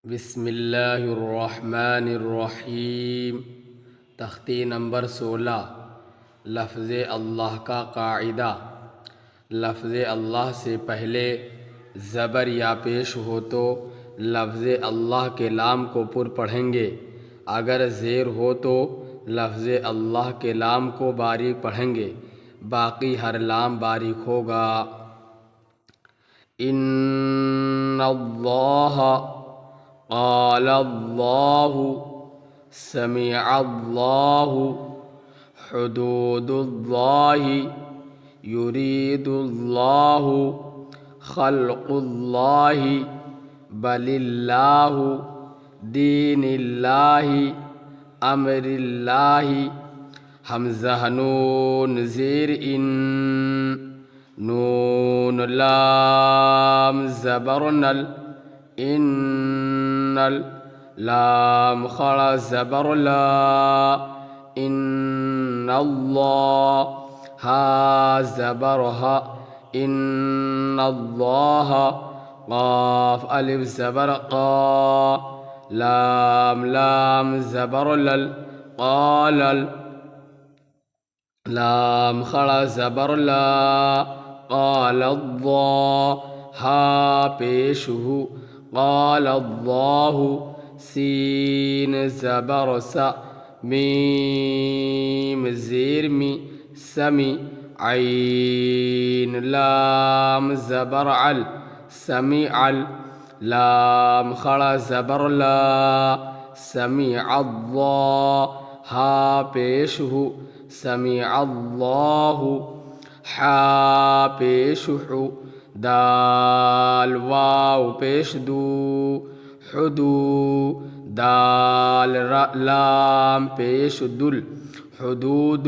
بسم اللہ الرحمن الرحیم۔ تختی نمبر 16۔ لفظ اللہ کا قاعدہ۔ لفظ اللہ سے پہلے زبر یا پیش ہو تو لفظ اللہ کے لام کو پر پڑھیں گے، اگر زیر ہو تو لفظ اللہ کے لام کو باریک پڑھیں گے، باقی ہر لام باریک ہوگا۔ ان اللہ، قال اللہ، سمع اللہ، حدود اللہ، یرید اللہ، خلق اللہ، بل اللہ، دین اللہ، امر اللہ۔ حمزہ نون زیر ان، نون لام زبر نل، ان لام خڑا زبر لا، ان اللہ، ہا زبر ہا، ان اللہ، قاف الف زبر قا، لام لام زبر لل، قال، لام خڑا زبر لا، قال الضا، ہا پیش ہو، قال اللہ، سین زبر سا، میم زیر می، سمی، عین لام زبر عل، سمیع، لام خڑا زبر لا، سمیع اللہ، ہا پیش ہو، سمیع اللہ، حا پیش ہو، دال واو پیش دو، حدو، دال لام پیش دل، حدود،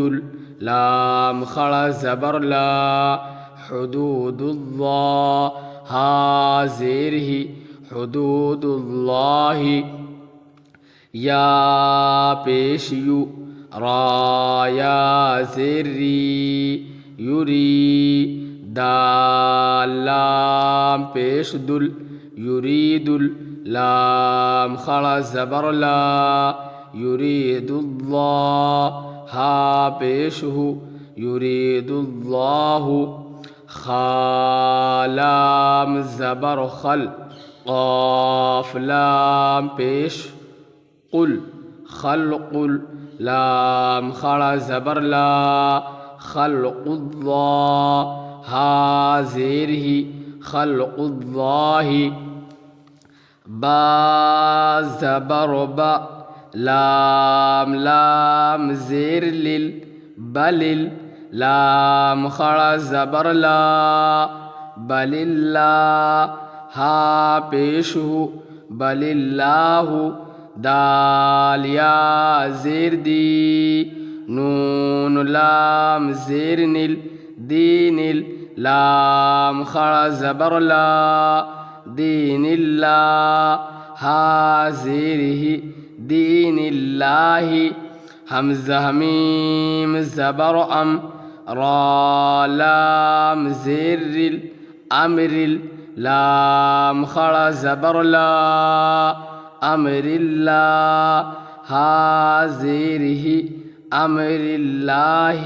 لام خڑا زبر لا، حدود اللہ، ہا زیر ہی، حدود اللہ، یا پیش یو، را یا زیر ری، یری، دال لام پیش دل، یرید، لام خڑا زبر لا، یرید اللہ، ہا پیش ہو، یرید اللہ، خا لام زبر خل، قاف لام پیش قل، خلق، لام خڑا زبر لا، خلق اللہ، ہا زیر ہی، خلق اللہ، با زبر با، لام لام زیر لل، بلل، لام خڑا زبر لا، بل اللہ، ہا پیش ہو، بل اللہ، دال یا زیر دی، نون لام زیر نل، دین، لام خڑا زبر لا، دین اللہ، ہا زیر ہی، دین اللہ۔ حمزہ میم زبر ام، را لام زیر رل، امر، لام خڑا زبر لا، امر اللہ، ہا زیر ہی، امر اللہ۔